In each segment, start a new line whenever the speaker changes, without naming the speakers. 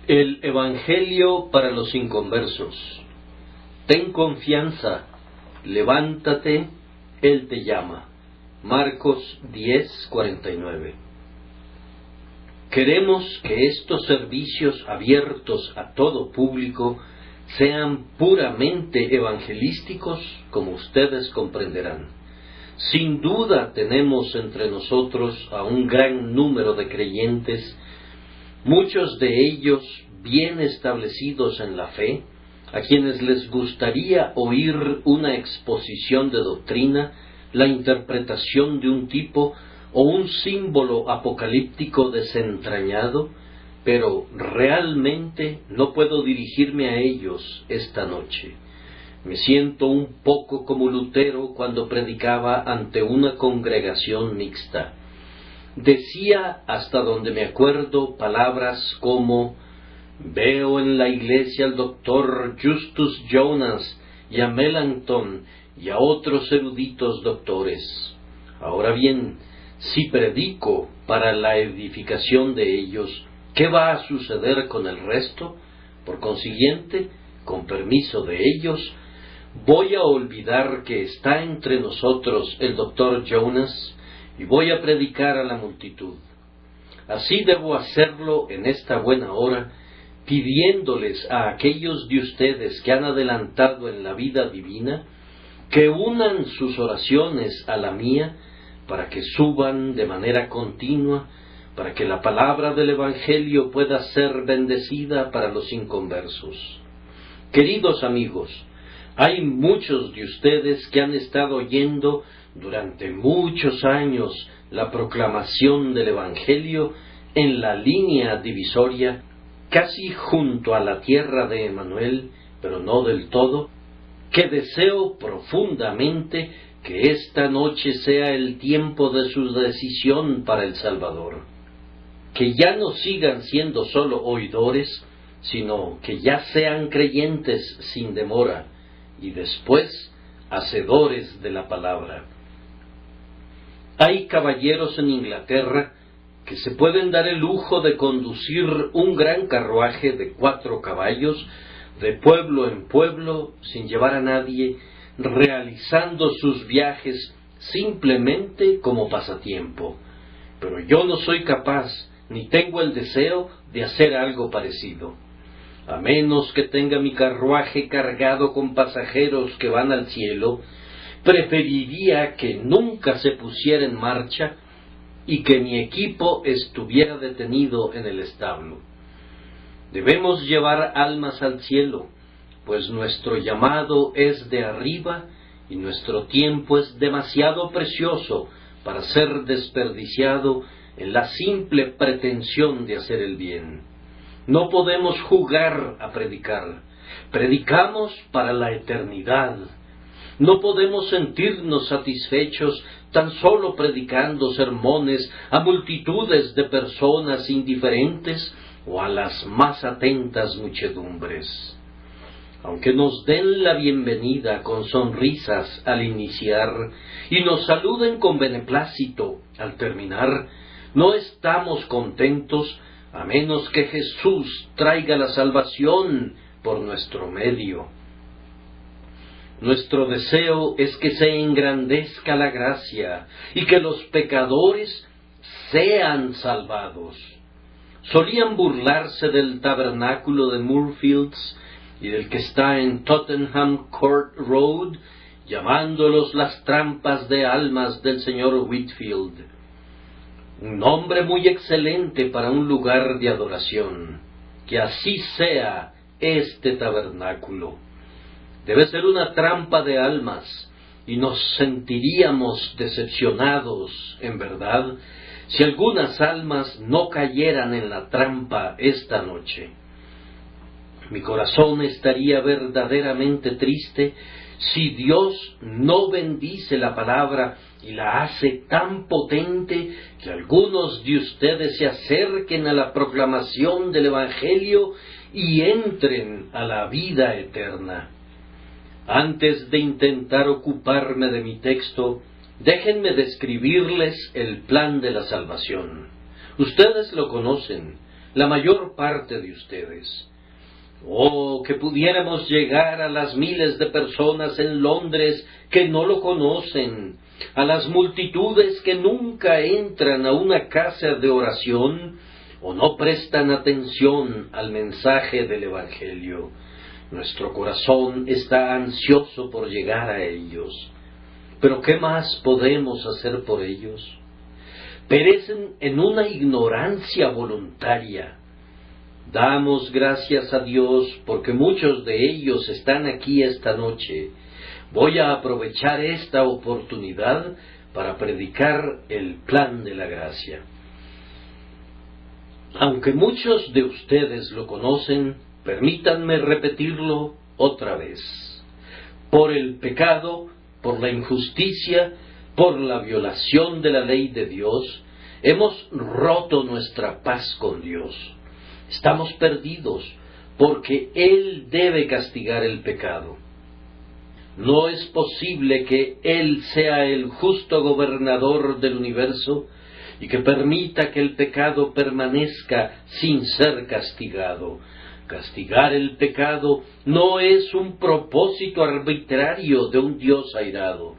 El Evangelio para los inconversos. Ten confianza, levántate, Él te llama. Marcos 10:49. Queremos que estos servicios abiertos a todo público sean puramente evangelísticos, como ustedes comprenderán. Sin duda tenemos entre nosotros a un gran número de creyentes, muchos de ellos bien establecidos en la fe, a quienes les gustaría oír una exposición de doctrina, la interpretación de un tipo o un símbolo apocalíptico desentrañado, pero realmente no puedo dirigirme a ellos esta noche. Me siento un poco como Lutero cuando predicaba ante una congregación mixta. Decía, hasta donde me acuerdo, palabras como: veo en la iglesia al doctor Justus Jonas y a Melanchthon y a otros eruditos doctores. Ahora bien, si predico para la edificación de ellos, ¿qué va a suceder con el resto? Por consiguiente, con permiso de ellos, voy a olvidar que está entre nosotros el doctor Jonas y voy a predicar a la multitud. Así debo hacerlo en esta buena hora, pidiéndoles a aquellos de ustedes que han adelantado en la vida divina, que unan sus oraciones a la mía, para que suban de manera continua, para que la palabra del Evangelio pueda ser bendecida para los inconversos. Queridos amigos, hay muchos de ustedes que han estado oyendo durante muchos años la proclamación del Evangelio en la línea divisoria, casi junto a la tierra de Emanuel, pero no del todo, que deseo profundamente que esta noche sea el tiempo de su decisión para el Salvador. Que ya no sigan siendo solo oidores, sino que ya sean creyentes sin demora, y después hacedores de la palabra. Hay caballeros en Inglaterra que se pueden dar el lujo de conducir un gran carruaje de 4 caballos de pueblo en pueblo sin llevar a nadie, realizando sus viajes simplemente como pasatiempo. Pero yo no soy capaz, ni tengo el deseo de hacer algo parecido. A menos que tenga mi carruaje cargado con pasajeros que van al cielo, preferiría que nunca se pusiera en marcha y que mi equipo estuviera detenido en el establo. Debemos llevar almas al cielo, pues nuestro llamado es de arriba y nuestro tiempo es demasiado precioso para ser desperdiciado en la simple pretensión de hacer el bien. No podemos jugar a predicar. Predicamos para la eternidad. No podemos sentirnos satisfechos tan solo predicando sermones a multitudes de personas indiferentes o a las más atentas muchedumbres. Aunque nos den la bienvenida con sonrisas al iniciar y nos saluden con beneplácito al terminar, no estamos contentos a menos que Jesús traiga la salvación por nuestro medio. Nuestro deseo es que se engrandezca la gracia y que los pecadores sean salvados. Solían burlarse del tabernáculo de Moorfields y del que está en Tottenham Court Road, llamándolos las trampas de almas del señor Whitfield. Un nombre muy excelente para un lugar de adoración. Que así sea este tabernáculo. Debe ser una trampa de almas, y nos sentiríamos decepcionados, en verdad, si algunas almas no cayeran en la trampa esta noche. Mi corazón estaría verdaderamente triste si Dios no bendice la palabra y la hace tan potente que algunos de ustedes se acerquen a la proclamación del Evangelio y entren a la vida eterna. Antes de intentar ocuparme de mi texto, déjenme describirles el plan de la salvación. Ustedes lo conocen. la mayor parte de ustedes. Oh, que pudiéramos llegar a las miles de personas en Londres que no lo conocen, a las multitudes que nunca entran a una casa de oración o no prestan atención al mensaje del Evangelio. Nuestro corazón está ansioso por llegar a ellos. Pero ¿qué más podemos hacer por ellos? Perecen en una ignorancia voluntaria. Damos gracias a Dios porque muchos de ellos están aquí esta noche. Voy a aprovechar esta oportunidad para predicar el plan de la gracia. Aunque muchos de ustedes lo conocen, permítanme repetirlo otra vez. Por el pecado, por la injusticia, por la violación de la ley de Dios, hemos roto nuestra paz con Dios. Estamos perdidos porque Él debe castigar el pecado. No es posible que Él sea el justo gobernador del universo y que permita que el pecado permanezca sin ser castigado. Castigar el pecado no es un propósito arbitrario de un Dios airado.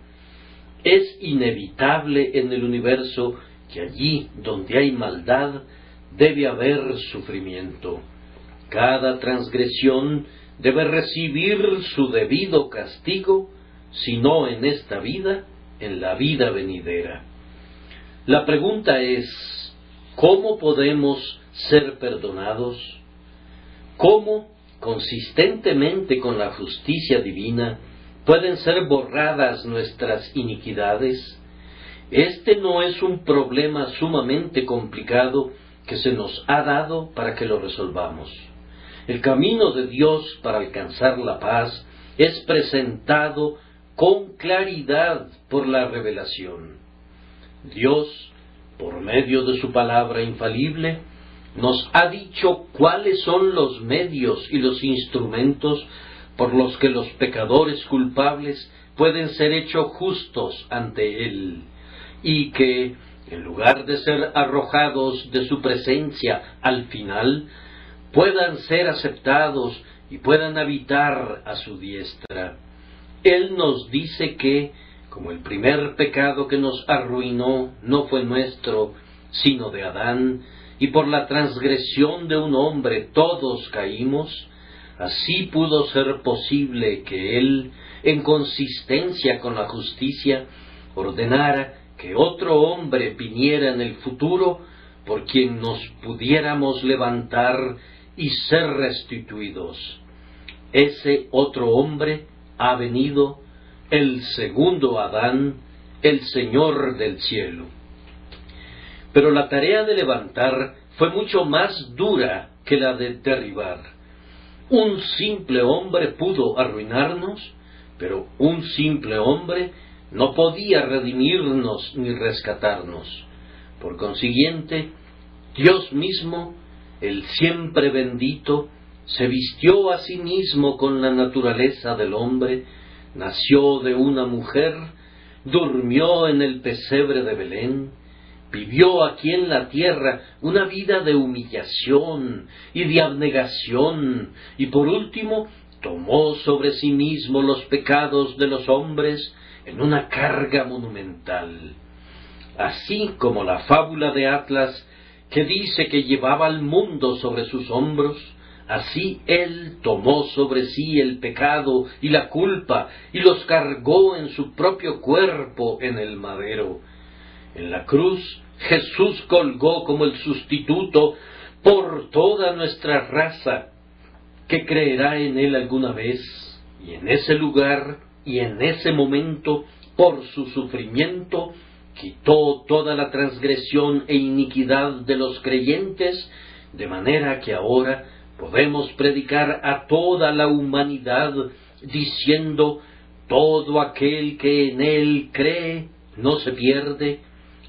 Es inevitable en el universo que allí donde hay maldad debe haber sufrimiento. Cada transgresión debe recibir su debido castigo, si no en esta vida, en la vida venidera. La pregunta es, ¿cómo podemos ser perdonados? ¿Cómo, consistentemente con la justicia divina, pueden ser borradas nuestras iniquidades? Este no es un problema sumamente complicado que se nos ha dado para que lo resolvamos. El camino de Dios para alcanzar la paz es presentado con claridad por la revelación. Dios, por medio de su palabra infalible, nos ha dicho cuáles son los medios y los instrumentos por los que los pecadores culpables pueden ser hechos justos ante Él, y que, en lugar de ser arrojados de su presencia al final, puedan ser aceptados y puedan habitar a su diestra. Él nos dice que, como el primer pecado que nos arruinó no fue nuestro, sino de Adán, y por la transgresión de un hombre todos caímos, así pudo ser posible que Él, en consistencia con la justicia, ordenara que otro hombre viniera en el futuro por quien nos pudiéramos levantar y ser restituidos. Ese otro hombre ha venido, el segundo Adán, el Señor del cielo. Pero la tarea de levantar fue mucho más dura que la de derribar. Un simple hombre pudo arruinarnos, pero un simple hombre no podía redimirnos ni rescatarnos. Por consiguiente, Dios mismo, el siempre bendito, se vistió a sí mismo con la naturaleza del hombre, nació de una mujer, durmió en el pesebre de Belén, vivió aquí en la tierra una vida de humillación y de abnegación, y por último tomó sobre sí mismo los pecados de los hombres en una carga monumental. Así como la fábula de Atlas, que dice que llevaba al mundo sobre sus hombros, así Él tomó sobre sí el pecado y la culpa y los cargó en su propio cuerpo en el madero. En la cruz Jesús colgó como el sustituto por toda nuestra raza que creerá en Él alguna vez, y en ese lugar y en ese momento, por su sufrimiento, quitó toda la transgresión e iniquidad de los creyentes, de manera que ahora podemos predicar a toda la humanidad, diciendo: todo aquel que en Él cree no se pierde,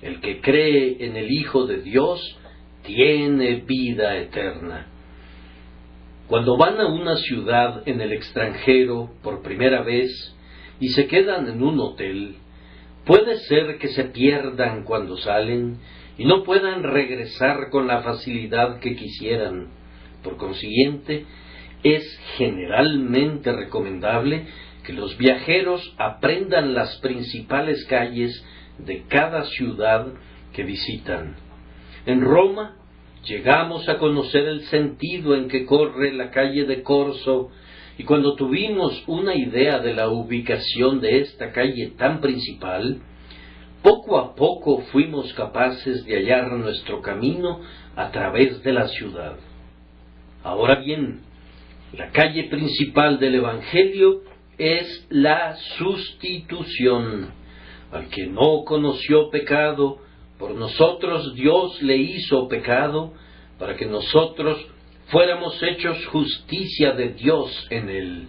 el que cree en el Hijo de Dios tiene vida eterna. Cuando van a una ciudad en el extranjero por primera vez y se quedan en un hotel, Puede ser que se pierdan cuando salen y no puedan regresar con la facilidad que quisieran. Por consiguiente, es generalmente recomendable que los viajeros aprendan las principales calles de cada ciudad que visitan. En Roma llegamos a conocer el sentido en que corre la calle de Corso, y cuando tuvimos una idea de la ubicación de esta calle tan principal, poco a poco fuimos capaces de hallar nuestro camino a través de la ciudad. Ahora bien, la calle principal del Evangelio es la sustitución. Al que no conoció pecado, por nosotros Dios le hizo pecado, para que nosotros fuéramos hechos justicia de Dios en él.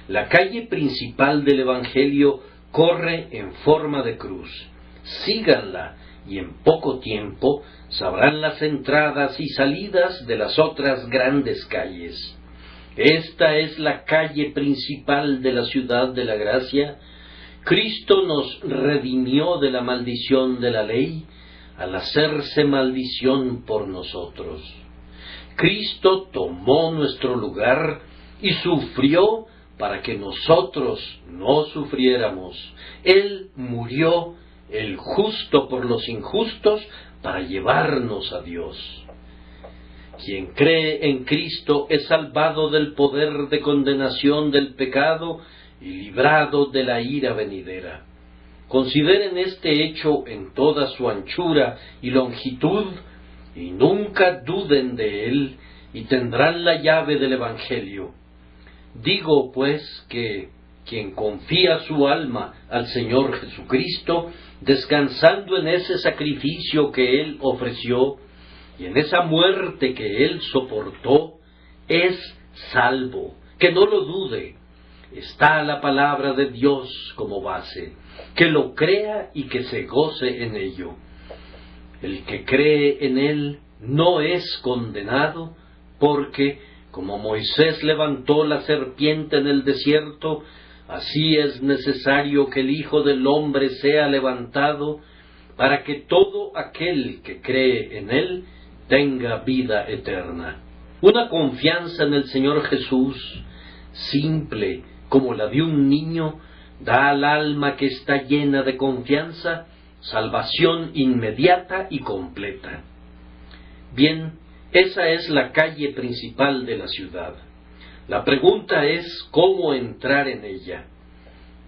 La calle principal del Evangelio corre en forma de cruz. Síganla, y en poco tiempo sabrán las entradas y salidas de las otras grandes calles. Esta es la calle principal de la ciudad de la gracia. Cristo nos redimió de la maldición de la ley al hacerse maldición por nosotros. Cristo tomó nuestro lugar y sufrió para que nosotros no sufriéramos. Él murió, el justo por los injustos, para llevarnos a Dios. Quien cree en Cristo es salvado del poder de condenación del pecado y librado de la ira venidera. Consideren este hecho en toda su anchura y longitud, y nunca duden de él, y tendrán la llave del Evangelio. Digo, pues, que quien confía su alma al Señor Jesucristo, descansando en ese sacrificio que Él ofreció, y en esa muerte que Él soportó, es salvo. Que no lo dude. Está la palabra de Dios como base. Que lo crea y que se goce en ello. El que cree en Él no es condenado, porque, como Moisés levantó la serpiente en el desierto, así es necesario que el Hijo del Hombre sea levantado, para que todo aquel que cree en Él tenga vida eterna. Una confianza en el Señor Jesús, simple como la de un niño, da al alma que está llena de confianza salvación inmediata y completa. Bien, esa es la calle principal de la ciudad. La pregunta es cómo entrar en ella.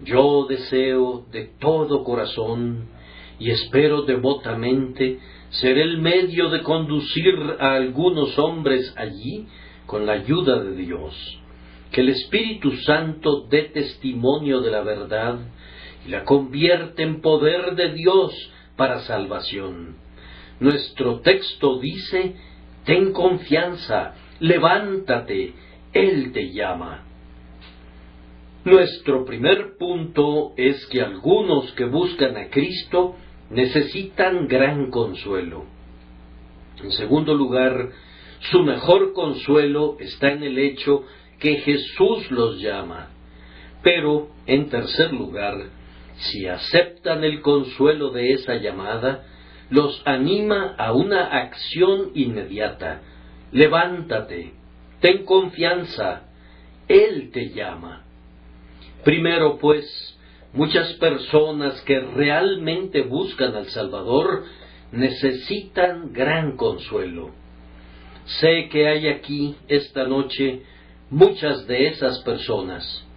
Yo deseo de todo corazón y espero devotamente ser el medio de conducir a algunos hombres allí con la ayuda de Dios. Que el Espíritu Santo dé testimonio de la verdad y la convierte en poder de Dios para salvación. Nuestro texto dice: ten confianza, levántate, Él te llama. Nuestro primer punto es que algunos que buscan a Cristo necesitan gran consuelo. En segundo lugar, su mejor consuelo está en el hecho que Jesús los llama. Pero, en tercer lugar, si aceptan el consuelo de esa llamada, los anima a una acción inmediata. Levántate, ten confianza, Él te llama. Primero, pues, muchas personas que realmente buscan al Salvador necesitan gran consuelo. Sé que hay aquí, esta noche, muchas de esas personas.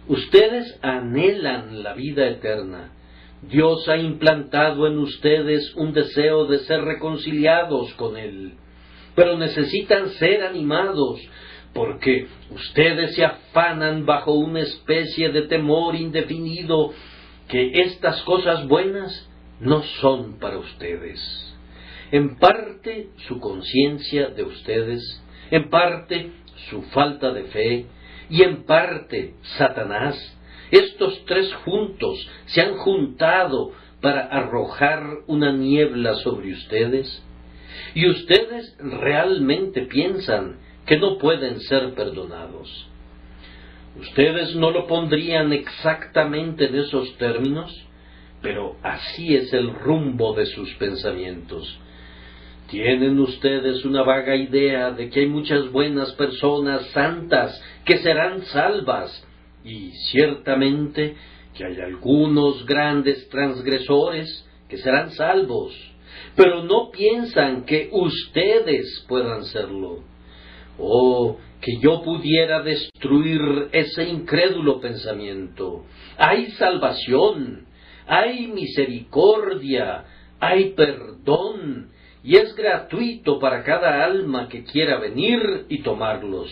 Ustedes anhelan la vida eterna. Dios ha implantado en ustedes un deseo de ser reconciliados con Él, pero necesitan ser animados, porque ustedes se afanan bajo una especie de temor indefinido que estas cosas buenas no son para ustedes. En parte su conciencia de ustedes, en parte su falta de fe, y en parte Satanás. Estos tres juntos se han juntado para arrojar una niebla sobre ustedes, y ustedes realmente piensan que no pueden ser perdonados. Ustedes no lo pondrían exactamente en esos términos, pero así es el rumbo de sus pensamientos. Tienen ustedes una vaga idea de que hay muchas buenas personas santas que serán salvas, y ciertamente que hay algunos grandes transgresores que serán salvos, pero no piensan que ustedes puedan serlo. Oh, que yo pudiera destruir ese incrédulo pensamiento. Hay salvación, hay misericordia, hay perdón, y es gratuito para cada alma que quiera venir y tomarlos.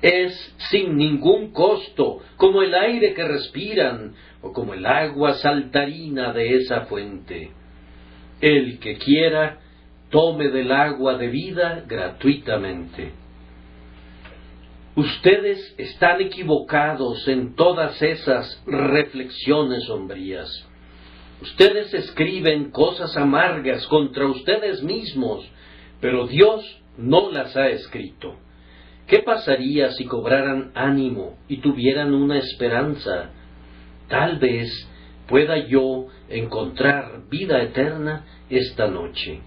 Es sin ningún costo, como el aire que respiran, o como el agua saltarina de esa fuente. El que quiera, tome del agua de vida gratuitamente. Ustedes están equivocados en todas esas reflexiones sombrías. Ustedes escriben cosas amargas contra ustedes mismos, pero Dios no las ha escrito. ¿Qué pasaría si cobraran ánimo y tuvieran una esperanza? Tal vez pueda yo encontrar vida eterna esta noche.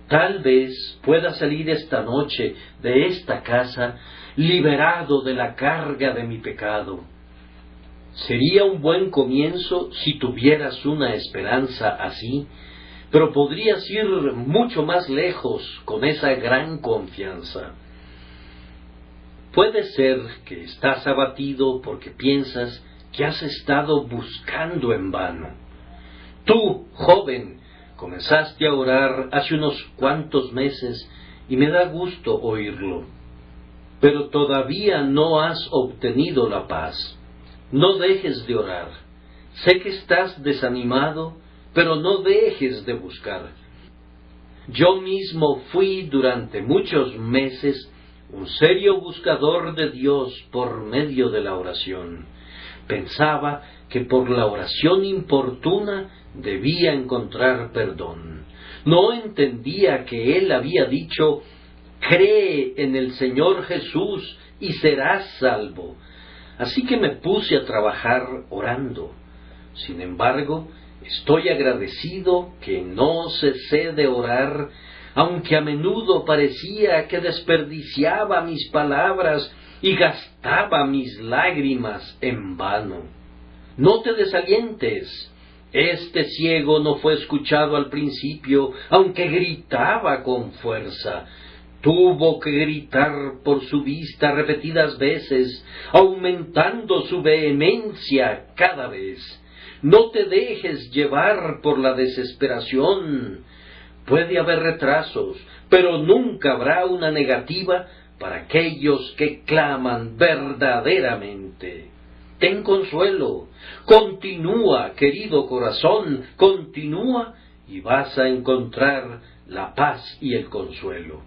Tal vez pueda salir esta noche de esta casa liberado de la carga de mi pecado. Sería un buen comienzo si tuvieras una esperanza así, pero podrías ir mucho más lejos con esa gran confianza. Puede ser que estás abatido porque piensas que has estado buscando en vano. Tú, joven, comenzaste a orar hace unos cuantos meses y me da gusto oírlo. Pero todavía no has obtenido la paz. No dejes de orar. Sé que estás desanimado, pero no dejes de buscar. Yo mismo fui durante muchos meses un serio buscador de Dios por medio de la oración. Pensaba que por la oración importuna debía encontrar perdón. No entendía que Él había dicho: cree en el Señor Jesús y serás salvo. Así que me puse a trabajar orando. Sin embargo, estoy agradecido que no cesé de orar, aunque a menudo parecía que desperdiciaba mis palabras y gastaba mis lágrimas en vano. No te desalientes. Este ciego no fue escuchado al principio, aunque gritaba con fuerza. Tuvo que gritar por su vista repetidas veces, aumentando su vehemencia cada vez. No te dejes llevar por la desesperación. Puede haber retrasos, pero nunca habrá una negativa para aquellos que claman verdaderamente. Ten consuelo. Continúa, querido corazón, continúa y vas a encontrar la paz y el consuelo.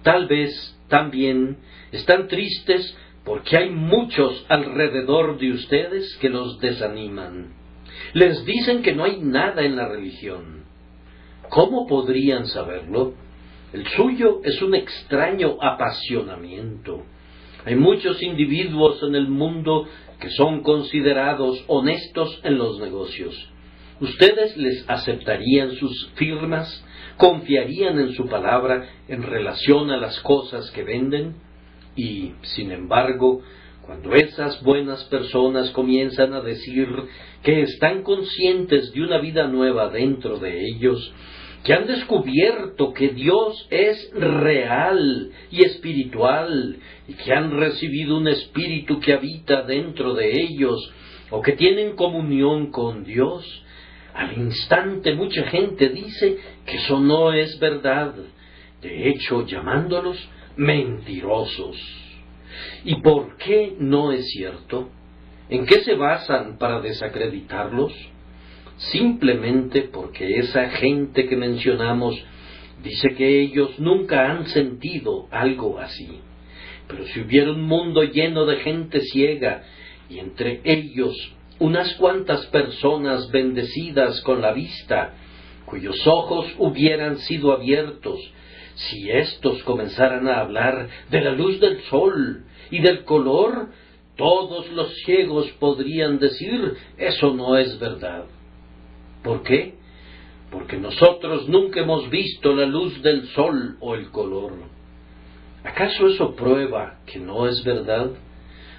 Tal vez también están tristes porque hay muchos alrededor de ustedes que los desaniman. Les dicen que no hay nada en la religión. ¿Cómo podrían saberlo? El suyo es un extraño apasionamiento. Hay muchos individuos en el mundo que son considerados honestos en los negocios. ¿Ustedes les aceptarían sus firmas? ¿Confiarían en su palabra en relación a las cosas que venden? Y, sin embargo, cuando esas buenas personas comienzan a decir que están conscientes de una vida nueva dentro de ellos, que han descubierto que Dios es real y espiritual, y que han recibido un espíritu que habita dentro de ellos, o que tienen comunión con Dios, al instante mucha gente dice que eso no es verdad, de hecho llamándolos mentirosos. ¿Y por qué no es cierto? ¿En qué se basan para desacreditarlos? Simplemente porque esa gente que mencionamos dice que ellos nunca han sentido algo así. Pero si hubiera un mundo lleno de gente ciega, y entre ellos unas cuantas personas bendecidas con la vista, cuyos ojos hubieran sido abiertos, si éstos comenzaran a hablar de la luz del sol y del color, todos los ciegos podrían decir: eso no es verdad. ¿Por qué? Porque nosotros nunca hemos visto la luz del sol o el color. ¿Acaso eso prueba que no es verdad?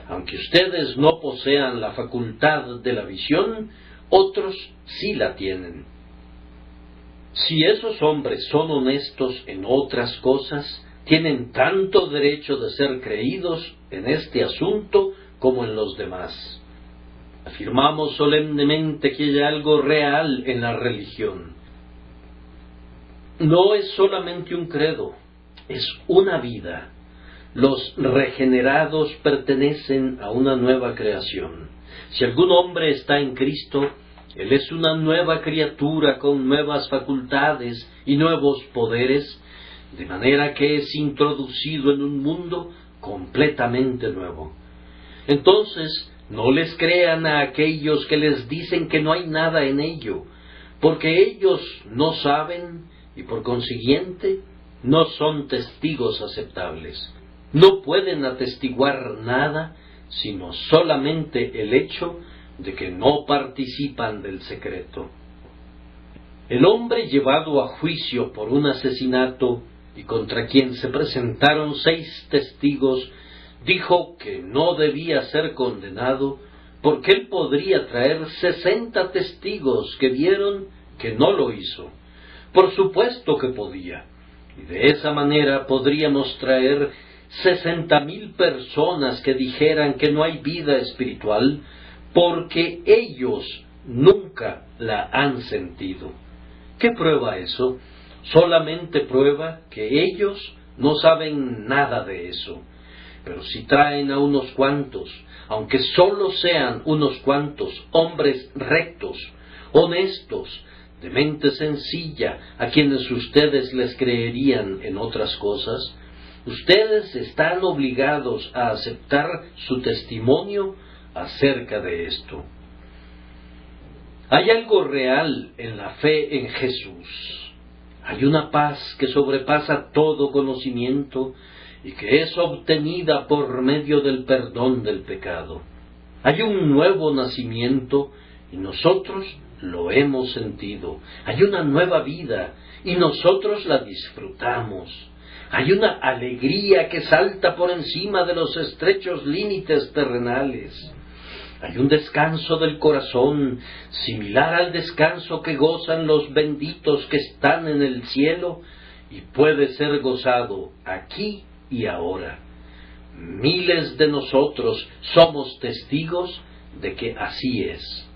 Aunque ustedes no posean la facultad de la visión, otros sí la tienen. Si esos hombres son honestos en otras cosas, tienen tanto derecho de ser creídos en este asunto como en los demás. Afirmamos solemnemente que hay algo real en la religión. No es solamente un credo, es una vida. Los regenerados pertenecen a una nueva creación. Si algún hombre está en Cristo, él es una nueva criatura con nuevas facultades y nuevos poderes, de manera que es introducido en un mundo completamente nuevo. Entonces, no les crean a aquellos que les dicen que no hay nada en ello, porque ellos no saben y por consiguiente no son testigos aceptables. No pueden atestiguar nada, sino solamente el hecho de que no participan del secreto. El hombre llevado a juicio por un asesinato y contra quien se presentaron 6 testigos, dijo que no debía ser condenado porque él podría traer 60 testigos que vieron que no lo hizo. Por supuesto que podía, y de esa manera podríamos traer 60,000 personas que dijeran que no hay vida espiritual porque ellos nunca la han sentido. ¿Qué prueba eso? Solamente prueba que ellos no saben nada de eso. Pero si traen a unos cuantos, aunque solo sean unos cuantos hombres rectos, honestos, de mente sencilla, a quienes ustedes les creerían en otras cosas, ustedes están obligados a aceptar su testimonio acerca de esto. Hay algo real en la fe en Jesús. Hay una paz que sobrepasa todo conocimiento y que es obtenida por medio del perdón del pecado. Hay un nuevo nacimiento y nosotros lo hemos sentido. Hay una nueva vida y nosotros la disfrutamos. Hay una alegría que salta por encima de los estrechos límites terrenales. Hay un descanso del corazón, similar al descanso que gozan los benditos que están en el cielo, y puede ser gozado aquí y ahora. Miles de nosotros somos testigos de que así es.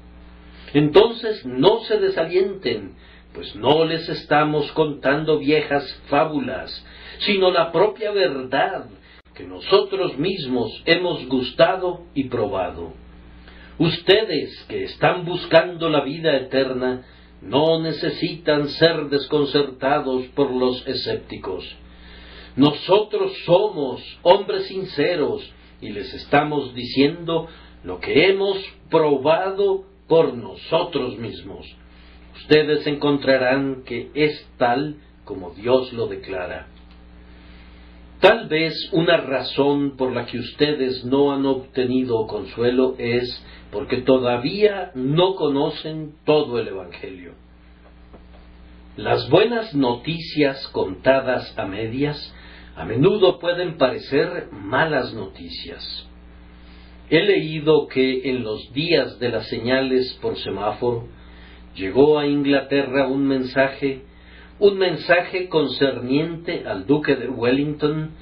Entonces no se desalienten, pues no les estamos contando viejas fábulas, sino la propia verdad que nosotros mismos hemos gustado y probado. Ustedes que están buscando la vida eterna no necesitan ser desconcertados por los escépticos. Nosotros somos hombres sinceros y les estamos diciendo lo que hemos probado por nosotros mismos. Ustedes encontrarán que es tal como Dios lo declara. Tal vez una razón por la que ustedes no han obtenido consuelo es porque todavía no conocen todo el Evangelio. Las buenas noticias contadas a medias a menudo pueden parecer malas noticias. He leído que en los días de las señales por semáforo llegó a Inglaterra un mensaje concerniente al duque de Wellington,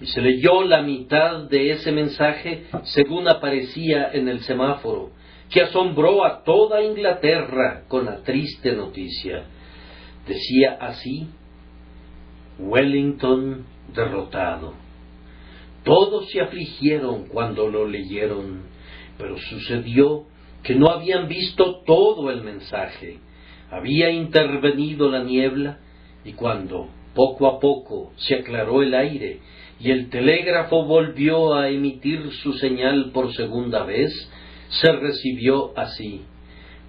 y se leyó la mitad de ese mensaje según aparecía en el semáforo, que asombró a toda Inglaterra con la triste noticia. Decía así: Wellington derrotado. Todos se afligieron cuando lo leyeron, pero sucedió que no habían visto todo el mensaje. Había intervenido la niebla, y cuando poco a poco se aclaró el aire y el telégrafo volvió a emitir su señal por segunda vez, se recibió así: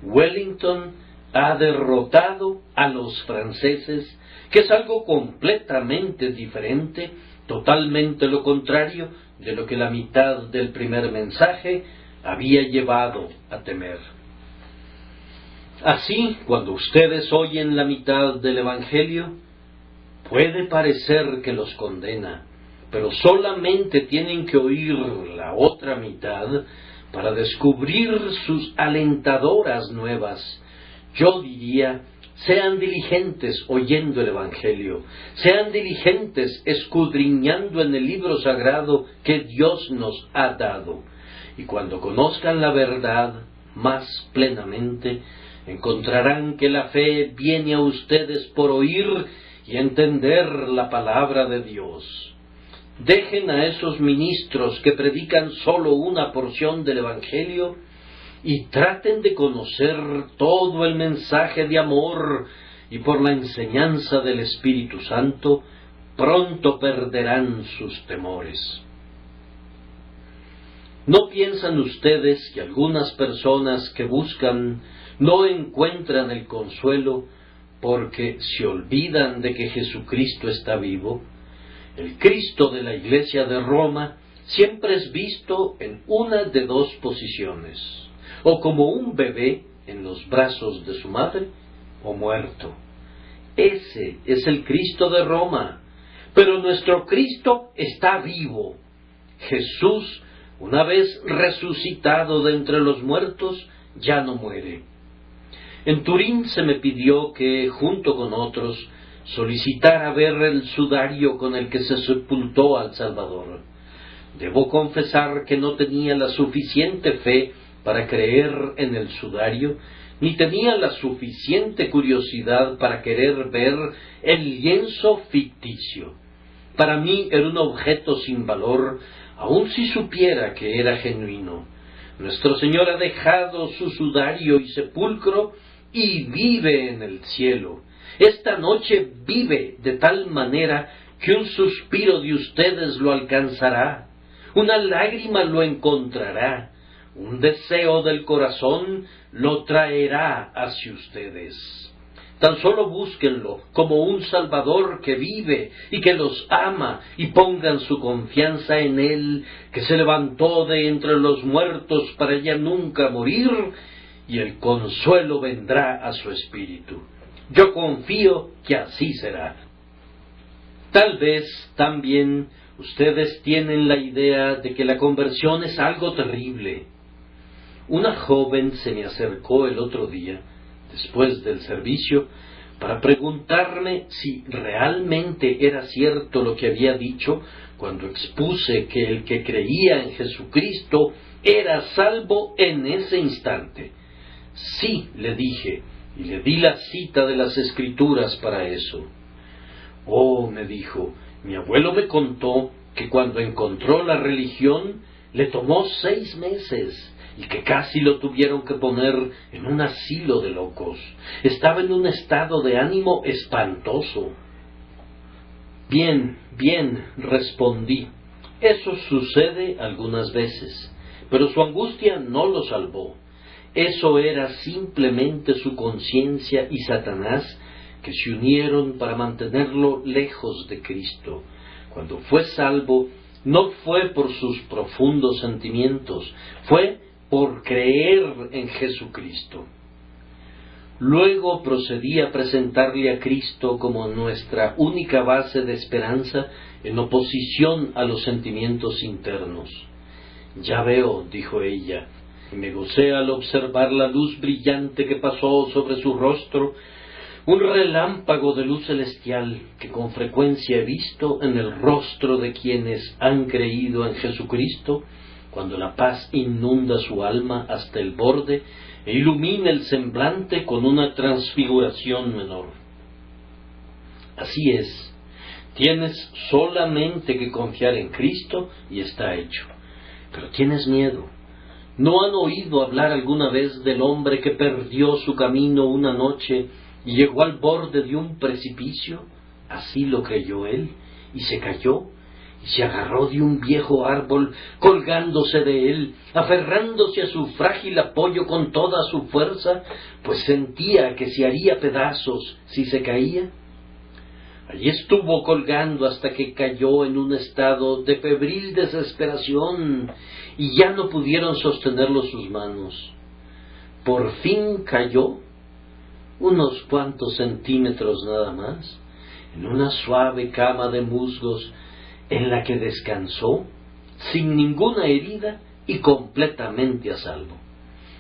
Wellington ha derrotado a los franceses, que es algo completamente diferente, totalmente lo contrario de lo que la mitad del primer mensaje había llevado a temer. Así, cuando ustedes oyen la mitad del Evangelio, puede parecer que los condena, pero solamente tienen que oír la otra mitad para descubrir sus alentadoras nuevas. Yo diría, sean diligentes oyendo el Evangelio, sean diligentes escudriñando en el libro sagrado que Dios nos ha dado, y cuando conozcan la verdad más plenamente, encontrarán que la fe viene a ustedes por oír y entender la palabra de Dios. Dejen a esos ministros que predican solo una porción del Evangelio y traten de conocer todo el mensaje de amor, y por la enseñanza del Espíritu Santo pronto perderán sus temores. ¿No piensan ustedes que algunas personas que buscan no encuentran el consuelo porque se olvidan de que Jesucristo está vivo? El Cristo de la Iglesia de Roma siempre es visto en una de dos posiciones: o como un bebé en los brazos de su madre, o muerto. Ese es el Cristo de Roma, pero nuestro Cristo está vivo. Jesús, una vez resucitado de entre los muertos, ya no muere. En Turín se me pidió que, junto con otros, solicitara ver el sudario con el que se sepultó al Salvador. Debo confesar que no tenía la suficiente fe para creer en el sudario, ni tenía la suficiente curiosidad para querer ver el lienzo ficticio. Para mí era un objeto sin valor, aun si supiera que era genuino. Nuestro Señor ha dejado su sudario y sepulcro y vive en el cielo. Esta noche vive de tal manera que un suspiro de ustedes lo alcanzará, una lágrima lo encontrará, un deseo del corazón lo traerá hacia ustedes. Tan solo búsquenlo como un Salvador que vive y que los ama, y pongan su confianza en Él, que se levantó de entre los muertos para ya nunca morir, y el consuelo vendrá a su espíritu. Yo confío que así será. Tal vez también ustedes tienen la idea de que la conversión es algo terrible. Una joven se me acercó el otro día, después del servicio, para preguntarme si realmente era cierto lo que había dicho cuando expuse que el que creía en Jesucristo era salvo en ese instante. Sí, le dije, y le di la cita de las Escrituras para eso. Oh, me dijo, mi abuelo me contó que cuando encontró la religión le tomó 6 meses y que casi lo tuvieron que poner en un asilo de locos. Estaba en un estado de ánimo espantoso. Bien, respondí. Eso sucede algunas veces, pero su angustia no lo salvó. Eso era simplemente su conciencia y Satanás que se unieron para mantenerlo lejos de Cristo. Cuando fue salvo, no fue por sus profundos sentimientos, fue por creer en Jesucristo. Luego procedí a presentarle a Cristo como nuestra única base de esperanza en oposición a los sentimientos internos. Ya veo, dijo ella, y me gocé al observar la luz brillante que pasó sobre su rostro, un relámpago de luz celestial que con frecuencia he visto en el rostro de quienes han creído en Jesucristo, cuando la paz inunda su alma hasta el borde e ilumina el semblante con una transfiguración menor. Así es, tienes solamente que confiar en Cristo y está hecho. Pero tienes miedo. ¿No han oído hablar alguna vez del hombre que perdió su camino una noche y llegó al borde de un precipicio? Así lo creyó él, y se cayó, y se agarró de un viejo árbol, colgándose de él, aferrándose a su frágil apoyo con toda su fuerza, pues sentía que se haría pedazos si se caía. Allí estuvo colgando hasta que cayó en un estado de febril desesperación, y ya no pudieron sostenerlo sus manos. Por fin cayó unos cuantos centímetros nada más, en una suave cama de musgos en la que descansó, sin ninguna herida y completamente a salvo.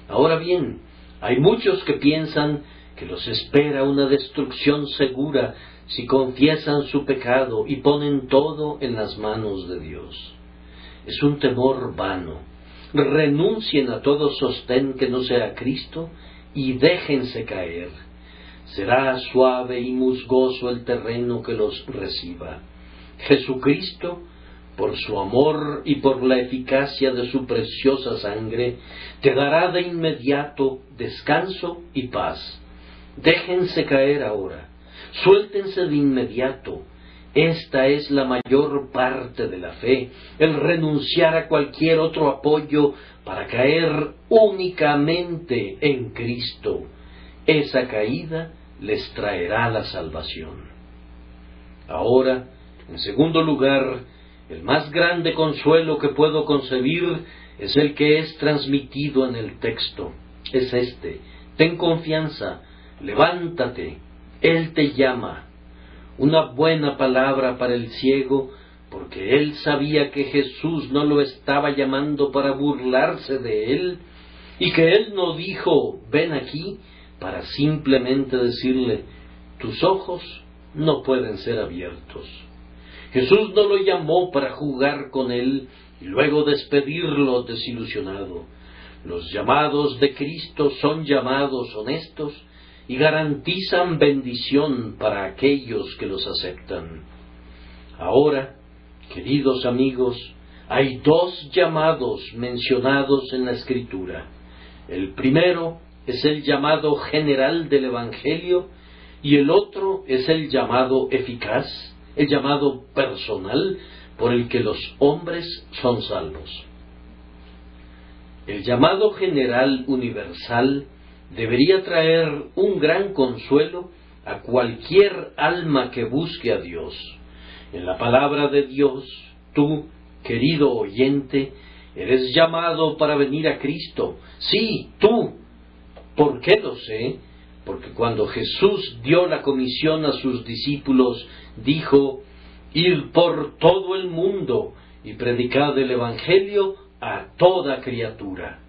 Ahora bien, hay muchos que piensan que los espera una destrucción segura si confiesan su pecado y ponen todo en las manos de Dios. Es un temor vano. Renuncien a todo sostén que no sea Cristo y déjense caer. Será suave y musgoso el terreno que los reciba. Jesucristo, por su amor y por la eficacia de su preciosa sangre, te dará de inmediato descanso y paz. Déjense caer ahora. Suéltense de inmediato. Esta es la mayor parte de la fe, el renunciar a cualquier otro apoyo para caer únicamente en Cristo. Esa caída les traerá la salvación. Ahora, en segundo lugar, el más grande consuelo que puedo concebir es el que es transmitido en el texto. Es este: ten confianza, levántate, Él te llama. Una buena palabra para el ciego, porque él sabía que Jesús no lo estaba llamando para burlarse de él, y que él no dijo, ven aquí, para simplemente decirle, tus ojos no pueden ser abiertos. Jesús no lo llamó para jugar con él y luego despedirlo desilusionado. Los llamados de Cristo son llamados honestos y garantizan bendición para aquellos que los aceptan. Ahora, queridos amigos, hay dos llamados mencionados en la Escritura. El primero es el llamado general del Evangelio y el otro es el llamado eficaz, el llamado personal por el que los hombres son salvos. El llamado general universal debería traer un gran consuelo a cualquier alma que busque a Dios. En la palabra de Dios, tú, querido oyente, eres llamado para venir a Cristo. Sí, tú. ¿Por qué lo sé? Porque cuando Jesús dio la comisión a sus discípulos, dijo, id por todo el mundo y predicad el Evangelio a toda criatura.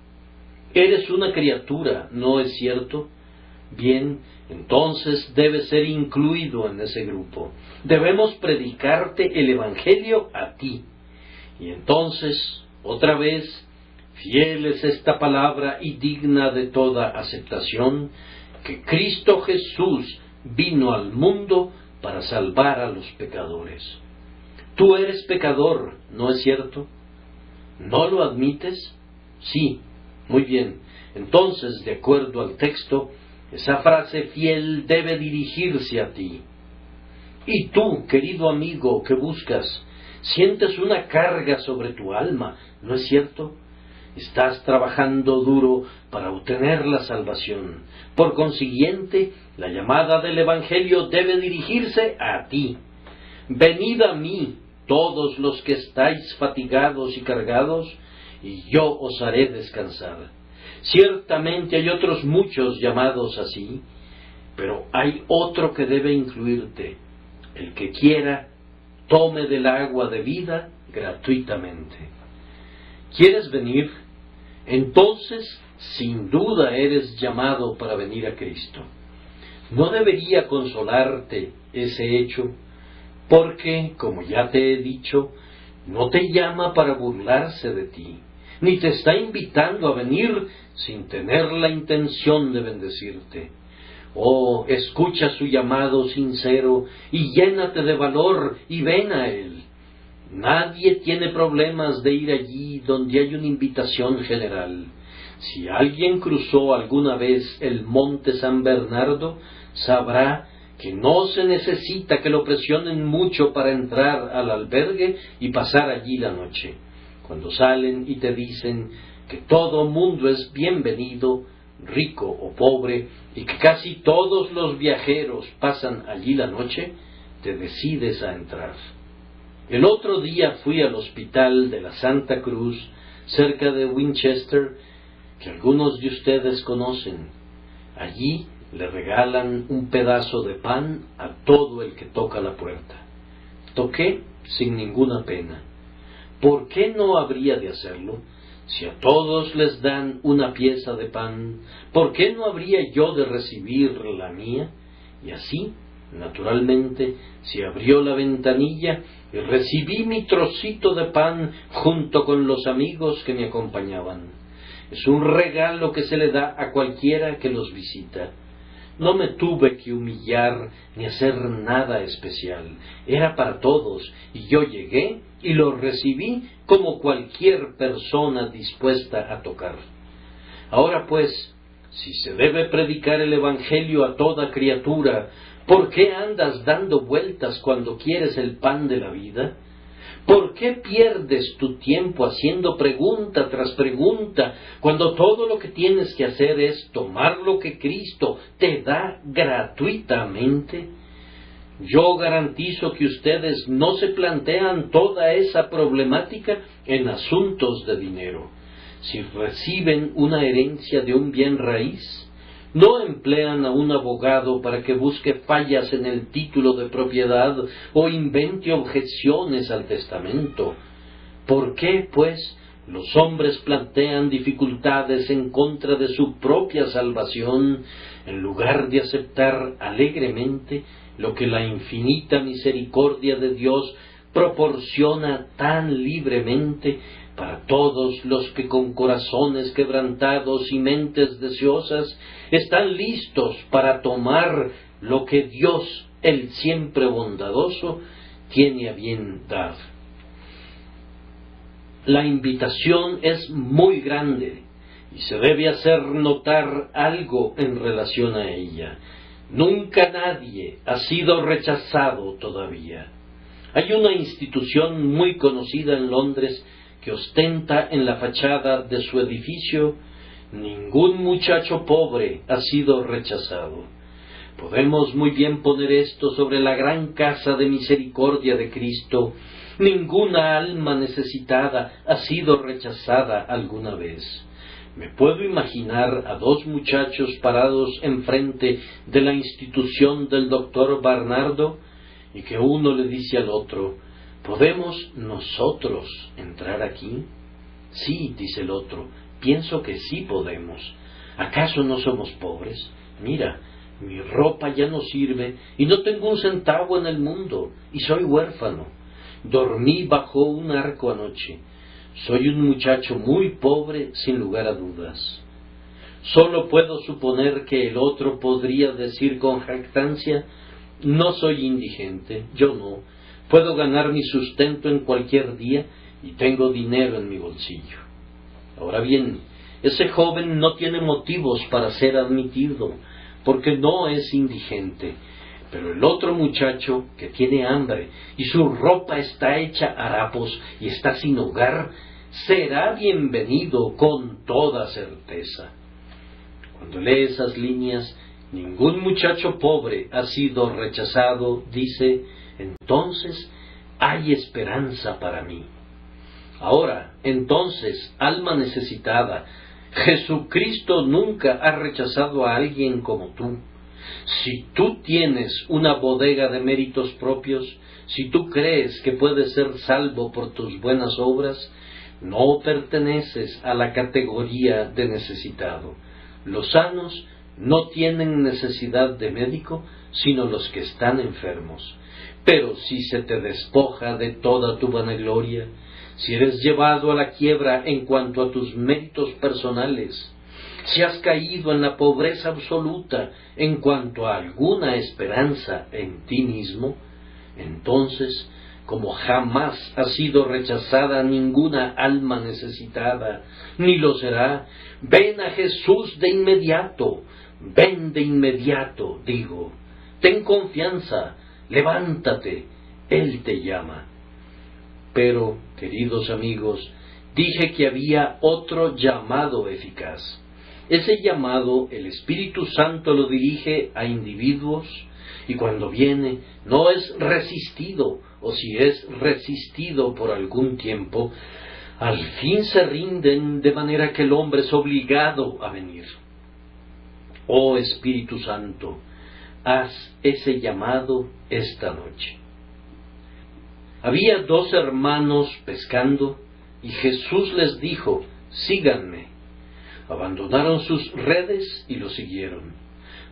Eres una criatura, ¿no es cierto? Bien, entonces debes ser incluido en ese grupo. Debemos predicarte el Evangelio a ti. Y entonces, otra vez, fiel es esta palabra y digna de toda aceptación, que Cristo Jesús vino al mundo para salvar a los pecadores. Tú eres pecador, ¿no es cierto? ¿No lo admites? Sí. Muy bien, entonces, de acuerdo al texto, esa frase fiel debe dirigirse a ti. Y tú, querido amigo que buscas, sientes una carga sobre tu alma, ¿no es cierto? Estás trabajando duro para obtener la salvación. Por consiguiente, la llamada del Evangelio debe dirigirse a ti. Venid a mí, todos los que estáis fatigados y cargados, y yo os haré descansar. Ciertamente hay otros muchos llamados así, pero hay otro que debe incluirte. El que quiera, tome del agua de vida gratuitamente. ¿Quieres venir? Entonces, sin duda eres llamado para venir a Cristo. ¿No debería consolarte ese hecho? Porque, como ya te he dicho, no te llama para burlarse de ti, ni te está invitando a venir sin tener la intención de bendecirte. Oh, escucha su llamado sincero y llénate de valor y ven a Él. Nadie tiene problemas de ir allí donde hay una invitación general. Si alguien cruzó alguna vez el monte San Bernardo, sabrá que no se necesita que lo presionen mucho para entrar al albergue y pasar allí la noche. Cuando salen y te dicen que todo mundo es bienvenido, rico o pobre, y que casi todos los viajeros pasan allí la noche, te decides a entrar. El otro día fui al hospital de la Santa Cruz, cerca de Winchester, que algunos de ustedes conocen. Allí le regalan un pedazo de pan a todo el que toca la puerta. Toqué sin ninguna pena. ¿Por qué no habría de hacerlo? Si a todos les dan una pieza de pan, ¿por qué no habría yo de recibir la mía? Y así, naturalmente, se abrió la ventanilla y recibí mi trocito de pan junto con los amigos que me acompañaban. Es un regalo que se le da a cualquiera que los visita. No me tuve que humillar ni hacer nada especial. Era para todos, y yo llegué y lo recibí como cualquier persona dispuesta a tocar. Ahora pues, si se debe predicar el Evangelio a toda criatura, ¿por qué andas dando vueltas cuando quieres el pan de la vida? ¿Por qué pierdes tu tiempo haciendo pregunta tras pregunta, cuando todo lo que tienes que hacer es tomar lo que Cristo te da gratuitamente? Yo garantizo que ustedes no se plantean toda esa problemática en asuntos de dinero. Si reciben una herencia de un bien raíz, no emplean a un abogado para que busque fallas en el título de propiedad o invente objeciones al testamento. ¿Por qué, pues, los hombres plantean dificultades en contra de su propia salvación, en lugar de aceptar alegremente lo que la infinita misericordia de Dios proporciona tan libremente para todos los que con corazones quebrantados y mentes deseosas están listos para tomar lo que Dios, el siempre bondadoso, tiene a bien dar? La invitación es muy grande y se debe hacer notar algo en relación a ella. Nunca nadie ha sido rechazado todavía. Hay una institución muy conocida en Londres que ostenta en la fachada de su edificio: ningún muchacho pobre ha sido rechazado. Podemos muy bien poner esto sobre la gran casa de misericordia de Cristo: ninguna alma necesitada ha sido rechazada alguna vez. Me puedo imaginar a dos muchachos parados enfrente de la institución del doctor Barnardo, y que uno le dice al otro: ¿podemos nosotros entrar aquí? Sí, dice el otro, pienso que sí podemos. ¿Acaso no somos pobres? Mira, mi ropa ya no sirve y no tengo un centavo en el mundo, y soy huérfano. Dormí bajo un arco anoche. Soy un muchacho muy pobre, sin lugar a dudas. Solo puedo suponer que el otro podría decir con jactancia: no soy indigente, yo no. Puedo ganar mi sustento en cualquier día y tengo dinero en mi bolsillo. Ahora bien, ese joven no tiene motivos para ser admitido, porque no es indigente. Pero el otro muchacho, que tiene hambre y su ropa está hecha harapos y está sin hogar, será bienvenido con toda certeza. Cuando lee esas líneas: ningún muchacho pobre ha sido rechazado, dice, entonces hay esperanza para mí. Ahora, entonces, alma necesitada, Jesucristo nunca ha rechazado a alguien como tú. Si tú tienes una bodega de méritos propios, si tú crees que puedes ser salvo por tus buenas obras, no perteneces a la categoría de necesitado. Los sanos no tienen necesidad de médico, sino los que están enfermos. Pero si se te despoja de toda tu vanagloria, si eres llevado a la quiebra en cuanto a tus méritos personales, si has caído en la pobreza absoluta en cuanto a alguna esperanza en ti mismo, entonces, como jamás ha sido rechazada ninguna alma necesitada, ni lo será, ven a Jesús de inmediato. Ven de inmediato, digo. Ten confianza, levántate, Él te llama. Pero, queridos amigos, dije que había otro llamado eficaz. Ese llamado el Espíritu Santo lo dirige a individuos, y cuando viene no es resistido, o si es resistido por algún tiempo, al fin se rinden, de manera que el hombre es obligado a venir. Oh Espíritu Santo, haz ese llamado esta noche. Había 2 hermanos pescando, y Jesús les dijo: síganme. Abandonaron sus redes y lo siguieron.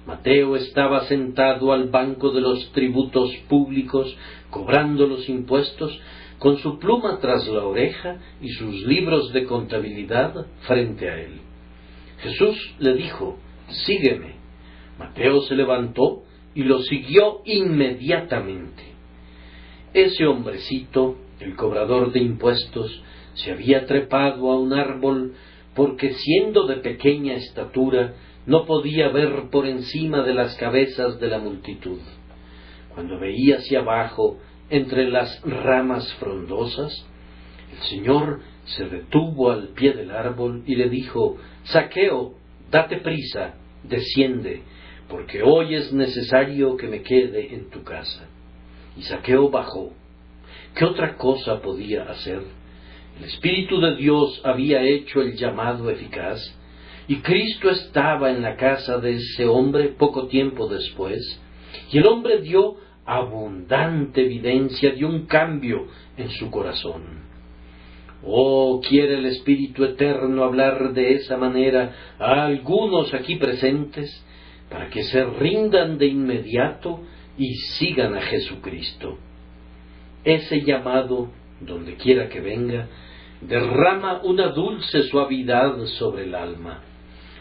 Mateo estaba sentado al banco de los tributos públicos, cobrando los impuestos, con su pluma tras la oreja y sus libros de contabilidad frente a él. Jesús le dijo: sígueme. Mateo se levantó y lo siguió inmediatamente. Ese hombrecito, el cobrador de impuestos, se había trepado a un árbol porque, siendo de pequeña estatura, no podía ver por encima de las cabezas de la multitud. Cuando veía hacia abajo, entre las ramas frondosas, el Señor se detuvo al pie del árbol y le dijo: Zaqueo, date prisa, desciende, porque hoy es necesario que me quede en tu casa. Y Zaqueo bajó. ¿Qué otra cosa podía hacer? El Espíritu de Dios había hecho el llamado eficaz, y Cristo estaba en la casa de ese hombre poco tiempo después, y el hombre dio abundante evidencia de un cambio en su corazón. Oh, quiere el Espíritu Eterno hablar de esa manera a algunos aquí presentes, para que se rindan de inmediato y sigan a Jesucristo. Ese llamado, donde quiera que venga, derrama una dulce suavidad sobre el alma.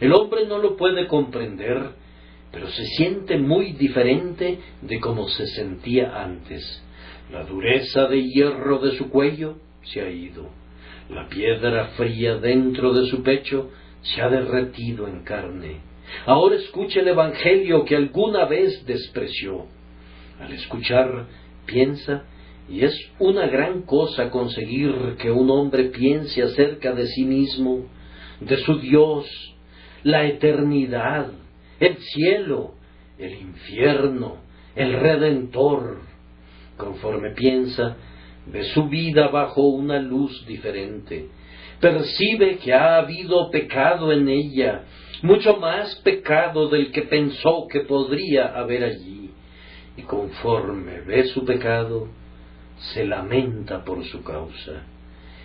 El hombre no lo puede comprender, pero se siente muy diferente de como se sentía antes. La dureza de hierro de su cuello se ha ido. La piedra fría dentro de su pecho se ha derretido en carne. Ahora escucha el Evangelio que alguna vez despreció. Al escuchar, piensa, y es una gran cosa conseguir que un hombre piense acerca de sí mismo, de su Dios, la eternidad, el cielo, el infierno, el Redentor. Conforme piensa, ve su vida bajo una luz diferente. Percibe que ha habido pecado en ella, mucho más pecado del que pensó que podría haber allí. Y conforme ve su pecado, se lamenta por su causa.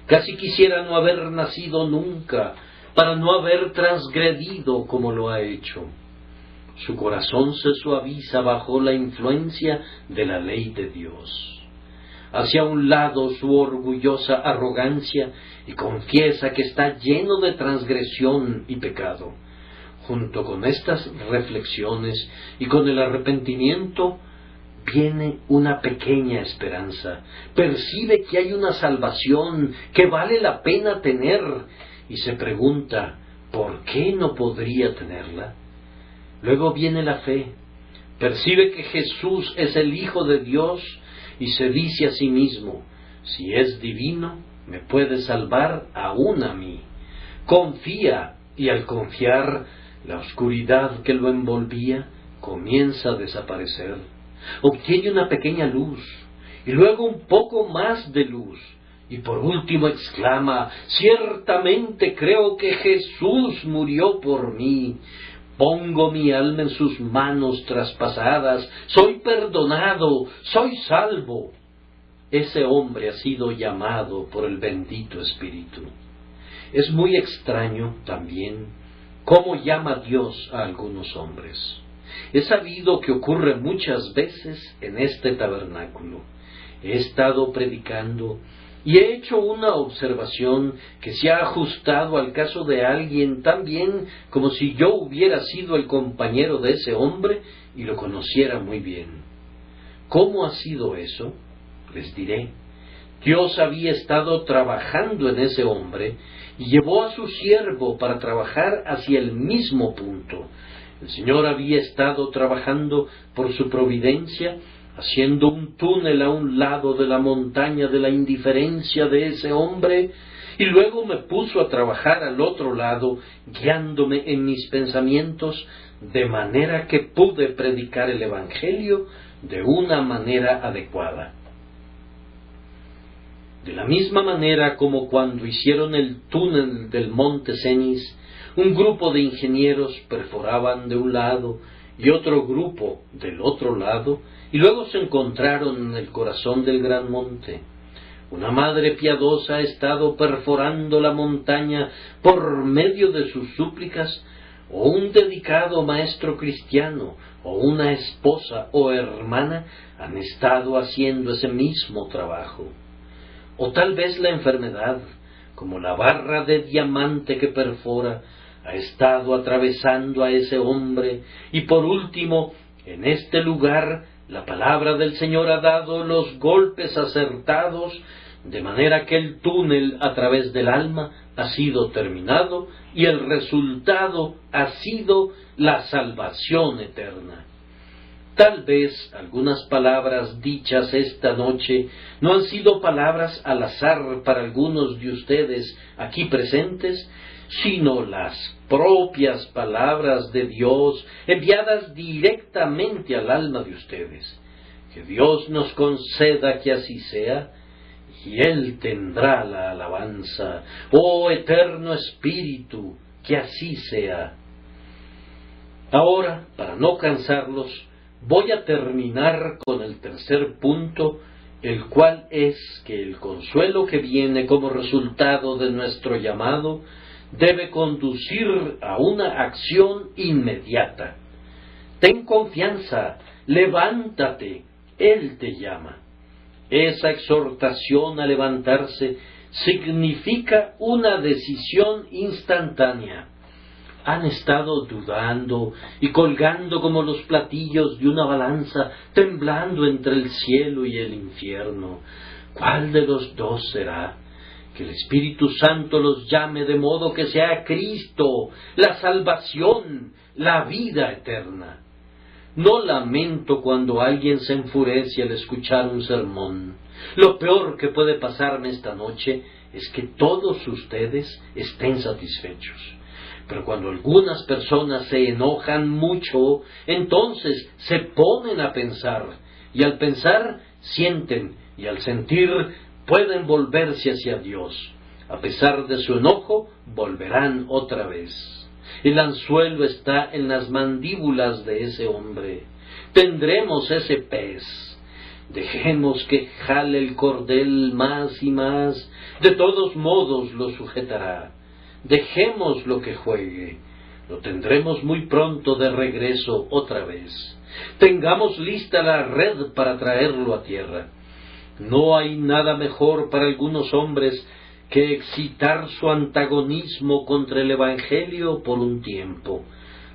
Casi quisiera no haber nacido nunca, para no haber transgredido como lo ha hecho. Su corazón se suaviza bajo la influencia de la ley de Dios. Hacia un lado su orgullosa arrogancia y confiesa que está lleno de transgresión y pecado. Junto con estas reflexiones y con el arrepentimiento, viene una pequeña esperanza. Percibe que hay una salvación que vale la pena tener y se pregunta, ¿por qué no podría tenerla? Luego viene la fe. Percibe que Jesús es el Hijo de Dios y se dice a sí mismo, si es divino, me puede salvar aún a mí. Confía, y al confiar, la oscuridad que lo envolvía comienza a desaparecer. Obtiene una pequeña luz, y luego un poco más de luz, y por último exclama, ciertamente creo que Jesús murió por mí. Pongo mi alma en sus manos traspasadas, soy perdonado, soy salvo. Ese hombre ha sido llamado por el bendito Espíritu. Es muy extraño también cómo llama Dios a algunos hombres. He sabido que ocurre muchas veces en este tabernáculo. He estado predicando y he hecho una observación que se ha ajustado al caso de alguien tan bien como si yo hubiera sido el compañero de ese hombre y lo conociera muy bien. ¿Cómo ha sido eso? Les diré. Dios había estado trabajando en ese hombre y llevó a su siervo para trabajar hacia el mismo punto. El Señor había estado trabajando por su providencia, haciendo un túnel a un lado de la montaña de la indiferencia de ese hombre, y luego me puso a trabajar al otro lado, guiándome en mis pensamientos, de manera que pude predicar el Evangelio de una manera adecuada. De la misma manera como cuando hicieron el túnel del monte Cenis, Un grupo de ingenieros perforaban de un lado y otro grupo del otro lado, y luego se encontraron en el corazón del gran monte. Una madre piadosa ha estado perforando la montaña por medio de sus súplicas, o un dedicado maestro cristiano, o una esposa o hermana han estado haciendo ese mismo trabajo. O tal vez la enfermedad, como la barra de diamante que perfora, ha estado atravesando a ese hombre, y por último, en este lugar, la palabra del Señor ha dado los golpes acertados, de manera que el túnel a través del alma ha sido terminado y el resultado ha sido la salvación eterna. Tal vez algunas palabras dichas esta noche no han sido palabras al azar para algunos de ustedes aquí presentes, sino las propias palabras de Dios enviadas directamente al alma de ustedes. Que Dios nos conceda que así sea, y Él tendrá la alabanza. Oh eterno Espíritu, que así sea. Ahora, para no cansarlos, voy a terminar con el tercer punto, el cual es que el consuelo que viene como resultado de nuestro llamado debe conducir a una acción inmediata. Ten confianza, levántate, Él te llama. Esa exhortación a levantarse significa una decisión instantánea. Han estado dudando y colgando como los platillos de una balanza, temblando entre el cielo y el infierno. ¿Cuál de los dos será? Que el Espíritu Santo los llame de modo que sea Cristo, la salvación, la vida eterna. No lamento cuando alguien se enfurece al escuchar un sermón. Lo peor que puede pasarme esta noche es que todos ustedes estén satisfechos. Pero cuando algunas personas se enojan mucho, entonces se ponen a pensar, y al pensar sienten, y al sentir pueden volverse hacia Dios. A pesar de su enojo, volverán otra vez. El anzuelo está en las mandíbulas de ese hombre. Tendremos ese pez. Dejemos que jale el cordel más y más. De todos modos lo sujetará. Dejémoslo que juegue. Lo tendremos muy pronto de regreso otra vez. Tengamos lista la red para traerlo a tierra. No hay nada mejor para algunos hombres que excitar su antagonismo contra el Evangelio por un tiempo.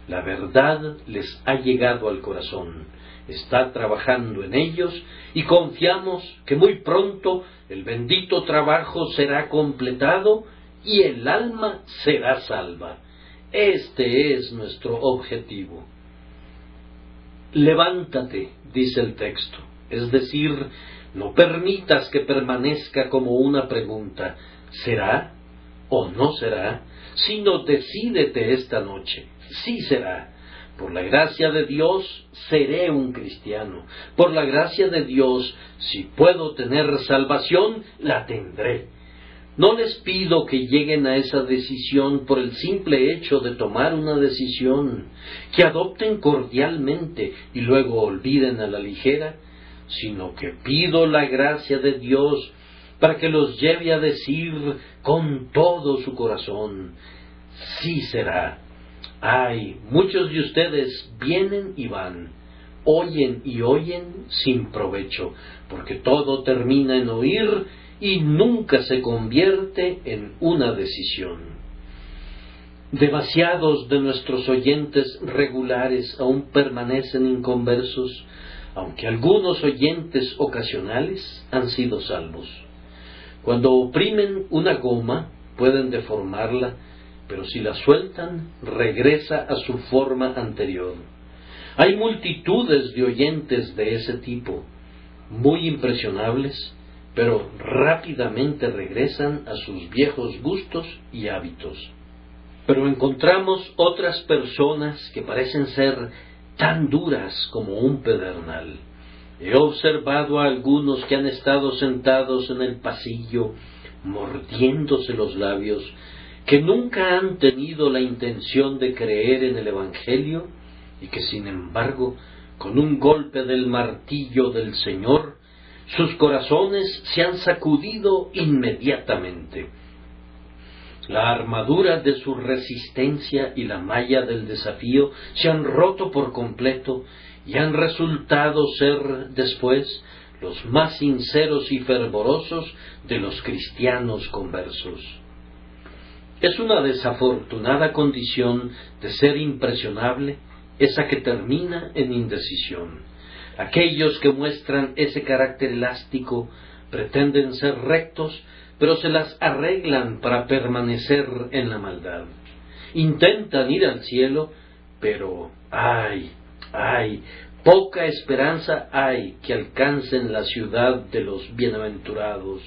La verdad les ha llegado al corazón, está trabajando en ellos, y confiamos que muy pronto el bendito trabajo será completado y el alma será salva. Este es nuestro objetivo. Levántate, dice el texto, es decir, no permitas que permanezca como una pregunta, ¿será o no será? Sino decídete esta noche, sí será. Por la gracia de Dios seré un cristiano. Por la gracia de Dios, si puedo tener salvación, la tendré. No les pido que lleguen a esa decisión por el simple hecho de tomar una decisión, que adopten cordialmente y luego olviden a la ligera, sino que pido la gracia de Dios para que los lleve a decir con todo su corazón, sí será. Ay, muchos de ustedes vienen y van, oyen y oyen sin provecho, porque todo termina en oír y nunca se convierte en una decisión. Demasiados de nuestros oyentes regulares aún permanecen inconversos, aunque algunos oyentes ocasionales han sido salvos. Cuando oprimen una goma, pueden deformarla, pero si la sueltan, regresa a su forma anterior. Hay multitudes de oyentes de ese tipo, muy impresionables, pero rápidamente regresan a sus viejos gustos y hábitos. Pero encontramos otras personas que parecen ser tan duras como un pedernal. He observado a algunos que han estado sentados en el pasillo, mordiéndose los labios, que nunca han tenido la intención de creer en el Evangelio y que sin embargo, con un golpe del martillo del Señor, sus corazones se han sacudido inmediatamente. La armadura de su resistencia y la malla del desafío se han roto por completo y han resultado ser después los más sinceros y fervorosos de los cristianos conversos. Es una desafortunada condición de ser impresionable esa que termina en indecisión. Aquellos que muestran ese carácter elástico pretenden ser rectos, pero se las arreglan para permanecer en la maldad. Intentan ir al cielo, pero ¡ay! Poca esperanza hay que alcancen la ciudad de los bienaventurados.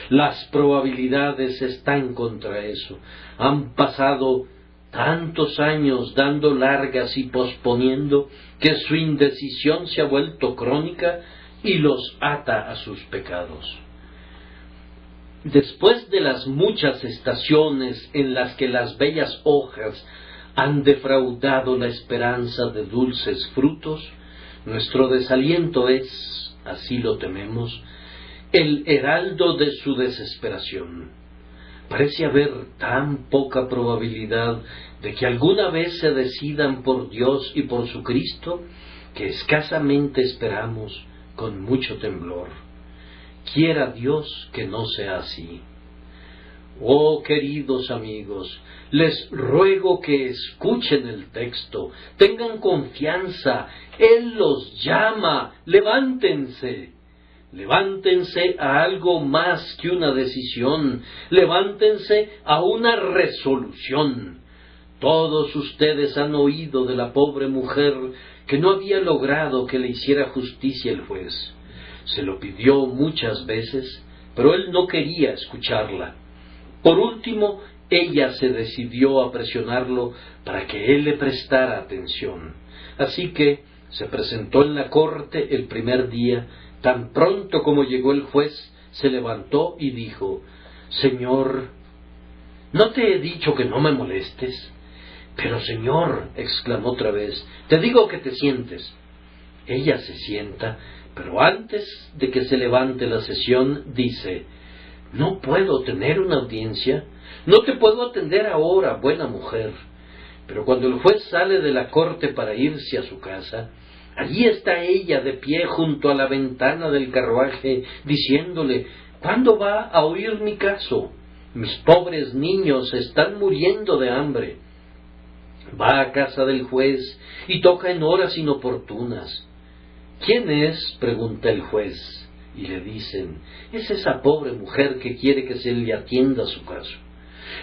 Las probabilidades están contra eso. Han pasado tantos años dando largas y posponiendo que su indecisión se ha vuelto crónica y los ata a sus pecados. Después de las muchas estaciones en las que las bellas hojas han defraudado la esperanza de dulces frutos, nuestro desaliento es, así lo tememos, el heraldo de su desesperación. Parece haber tan poca probabilidad de que alguna vez se decidan por Dios y por su Cristo, que escasamente esperamos con mucho temblor. Quiera Dios que no sea así. Oh, queridos amigos, les ruego que escuchen el texto, tengan confianza, Él los llama, levántense. Levántense a algo más que una decisión, levántense a una resolución. Todos ustedes han oído de la pobre mujer que no había logrado que le hiciera justicia el juez. Se lo pidió muchas veces, pero él no quería escucharla. Por último, ella se decidió a presionarlo para que él le prestara atención. Así que se presentó en la corte el primer día. Tan pronto como llegó el juez, se levantó y dijo: «Señor, ¿no te he dicho que no me molestes?» «Pero, señor», exclamó otra vez, «te digo que te sientes». Ella se sienta, pero antes de que se levante la sesión, dice: «No puedo tener una audiencia, no te puedo atender ahora, buena mujer». Pero cuando el juez sale de la corte para irse a su casa, allí está ella de pie junto a la ventana del carruaje, diciéndole: «¿Cuándo va a oír mi caso? Mis pobres niños están muriendo de hambre». Va a casa del juez y toca en horas inoportunas. «¿Quién es?», pregunta el juez, y le dicen: «Es esa pobre mujer que quiere que se le atienda su caso.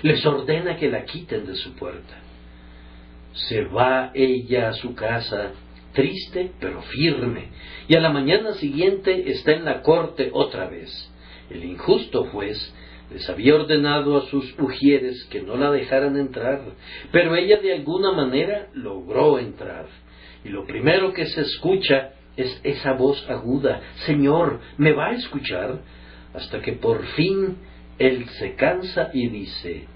Les ordena que la quiten de su puerta». Se va ella a su casa, triste pero firme, y a la mañana siguiente está en la corte otra vez. El injusto juez les había ordenado a sus ujieres que no la dejaran entrar, pero ella de alguna manera logró entrar, y lo primero que se escucha es esa voz aguda: «Señor, ¿me va a escuchar?», hasta que por fin él se cansa y dice: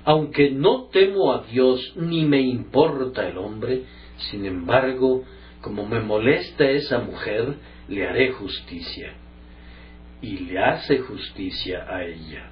«Aunque no temo a Dios ni me importa el hombre, sin embargo, como me molesta esa mujer, le haré justicia». Y le hace justicia a ella.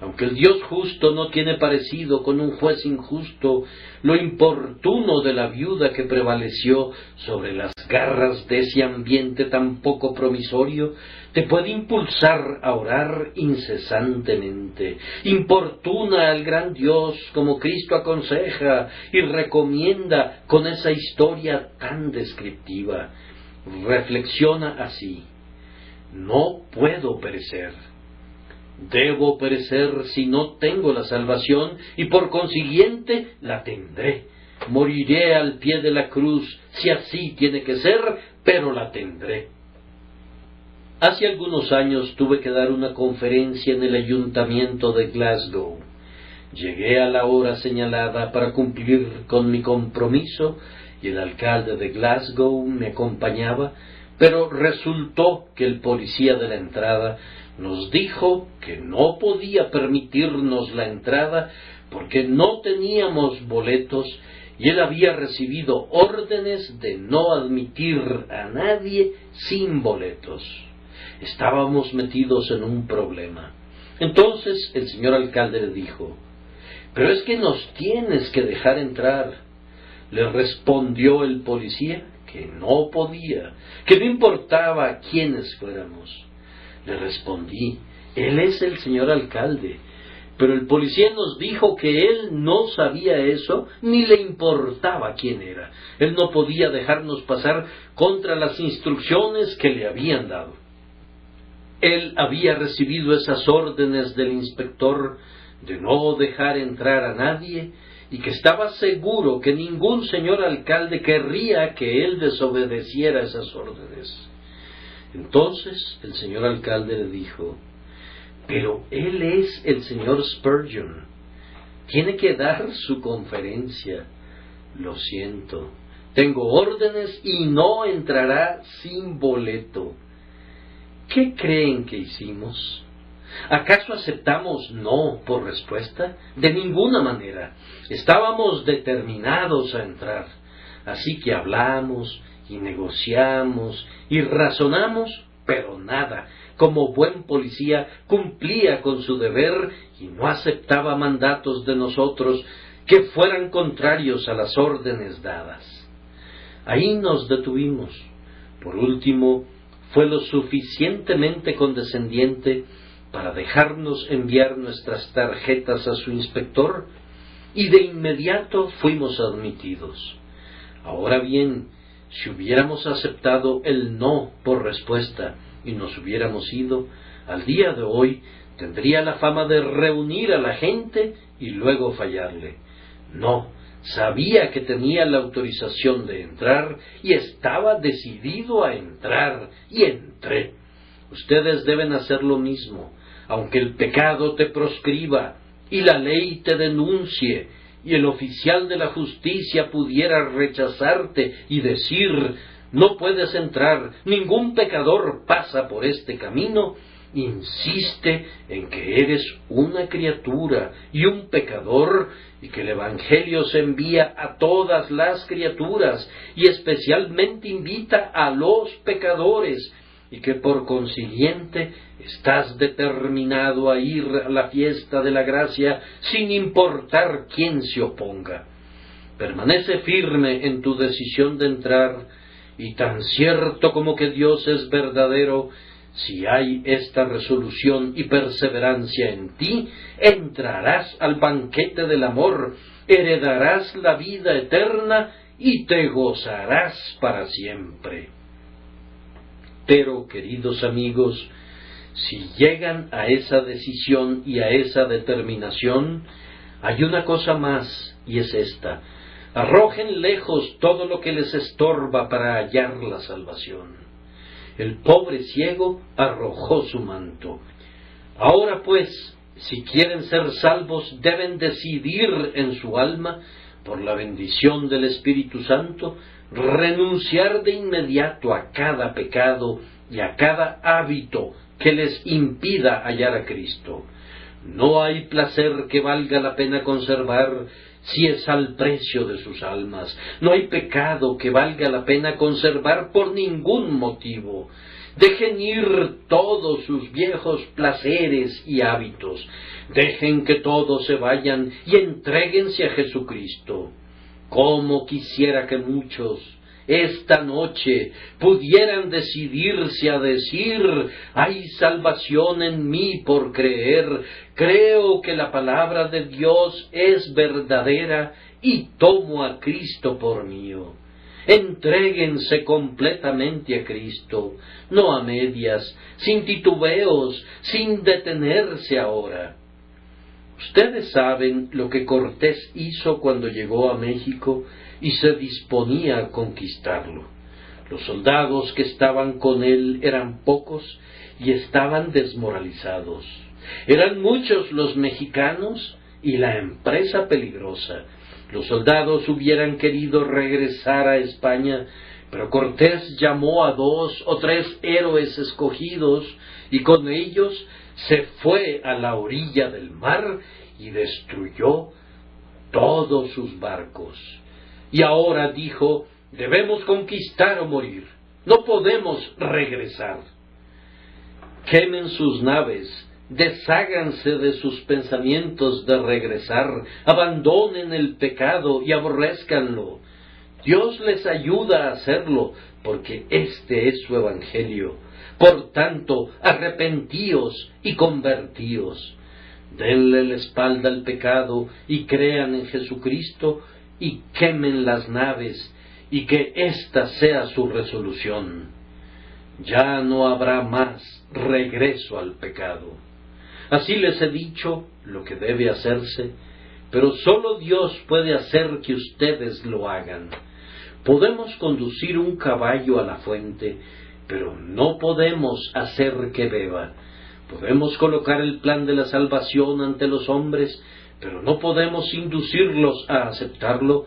Aunque el Dios justo no tiene parecido con un juez injusto, lo importuno de la viuda que prevaleció sobre las garras de ese ambiente tan poco promisorio te puede impulsar a orar incesantemente. Importuna al gran Dios como Cristo aconseja y recomienda con esa historia tan descriptiva. Reflexiona así: «No puedo perecer. Debo perecer si no tengo la salvación, y por consiguiente la tendré. Moriré al pie de la cruz, si así tiene que ser, pero la tendré». Hace algunos años tuve que dar una conferencia en el ayuntamiento de Glasgow. Llegué a la hora señalada para cumplir con mi compromiso, y el alcalde de Glasgow me acompañaba, pero resultó que el policía de la entrada Nos dijo que no podía permitirnos la entrada porque no teníamos boletos y él había recibido órdenes de no admitir a nadie sin boletos. Estábamos metidos en un problema. Entonces el señor alcalde le dijo: «Pero es que nos tienes que dejar entrar». Le respondió el policía que no podía, que no importaba quiénes fuéramos. Le respondí: «Él es el señor alcalde». Pero el policía nos dijo que él no sabía eso, ni le importaba quién era. Él no podía dejarnos pasar contra las instrucciones que le habían dado. Él había recibido esas órdenes del inspector de no dejar entrar a nadie y que estaba seguro que ningún señor alcalde querría que él desobedeciera esas órdenes. Entonces el señor alcalde le dijo: «Pero él es el señor Spurgeon. Tiene que dar su conferencia. Lo siento. Tengo órdenes y no entrará sin boleto». ¿Qué creen que hicimos? ¿Acaso aceptamos no por respuesta? De ninguna manera. Estábamos determinados a entrar. Así que hablamos y negociamos y razonamos, pero nada. Como buen policía cumplía con su deber y no aceptaba mandatos de nosotros que fueran contrarios a las órdenes dadas. Ahí nos detuvimos. Por último, fue lo suficientemente condescendiente para dejarnos enviar nuestras tarjetas a su inspector y de inmediato fuimos admitidos. Ahora bien, si hubiéramos aceptado el no por respuesta y nos hubiéramos ido, al día de hoy tendría la fama de reunir a la gente y luego fallarle. No, sabía que tenía la autorización de entrar y estaba decidido a entrar, y entré. Ustedes deben hacer lo mismo, aunque el pecado te proscriba y la ley te denuncie, y el oficial de la justicia pudiera rechazarte y decir: «No puedes entrar, ningún pecador pasa por este camino». Insiste en que eres una criatura y un pecador, y que el Evangelio se envía a todas las criaturas, y especialmente invita a los pecadores, y que por consiguiente estás determinado a ir a la fiesta de la gracia sin importar quién se oponga. Permanece firme en tu decisión de entrar, y tan cierto como que Dios es verdadero, si hay esta resolución y perseverancia en ti, entrarás al banquete del amor, heredarás la vida eterna y te gozarás para siempre. Pero, queridos amigos, si llegan a esa decisión y a esa determinación, hay una cosa más, y es esta: arrojen lejos todo lo que les estorba para hallar la salvación. El pobre ciego arrojó su manto. Ahora pues, si quieren ser salvos, deben decidir en su alma, por la bendición del Espíritu Santo, renunciar de inmediato a cada pecado y a cada hábito que les impida hallar a Cristo. No hay placer que valga la pena conservar si es al precio de sus almas. No hay pecado que valga la pena conservar por ningún motivo. Dejen ir todos sus viejos placeres y hábitos. Dejen que todos se vayan y entréguense a Jesucristo. Cómo quisiera que muchos esta noche pudieran decidirse a decir: «Hay salvación en mí por creer, creo que la palabra de Dios es verdadera y tomo a Cristo por mío». Entréguense completamente a Cristo, no a medias, sin titubeos, sin detenerse ahora. Ustedes saben lo que Cortés hizo cuando llegó a México y se disponía a conquistarlo. Los soldados que estaban con él eran pocos y estaban desmoralizados. Eran muchos los mexicanos y la empresa peligrosa. Los soldados hubieran querido regresar a España, Pero Cortés llamó a 2 o 3 héroes escogidos, y con ellos se fue a la orilla del mar y destruyó todos sus barcos. Y ahora dijo: debemos conquistar o morir, no podemos regresar. Quemen sus naves, desháganse de sus pensamientos de regresar, abandonen el pecado y aborrézcanlo. Dios les ayuda a hacerlo, porque este es su evangelio. Por tanto, arrepentíos y convertíos. Denle la espalda al pecado y crean en Jesucristo, y quemen las naves, y que ésta sea su resolución. Ya no habrá más regreso al pecado. Así les he dicho lo que debe hacerse, pero solo Dios puede hacer que ustedes lo hagan. Podemos conducir un caballo a la fuente, pero no podemos hacer que beba. Podemos colocar el plan de la salvación ante los hombres, pero no podemos inducirlos a aceptarlo,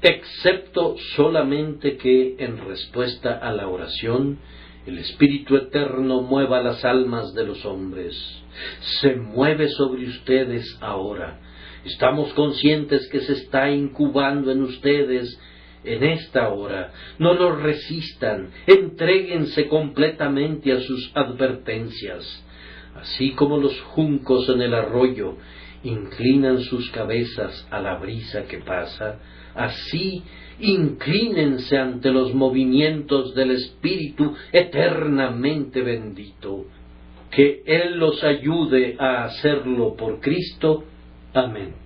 excepto solamente que, en respuesta a la oración, el Espíritu Eterno mueva las almas de los hombres. Se mueve sobre ustedes ahora. Estamos conscientes que se está incubando en ustedes en esta hora. No lo resistan, entréguense completamente a sus advertencias. Así como los juncos en el arroyo inclinan sus cabezas a la brisa que pasa, así inclínense ante los movimientos del Espíritu eternamente bendito. Que Él los ayude a hacerlo por Cristo. Amén.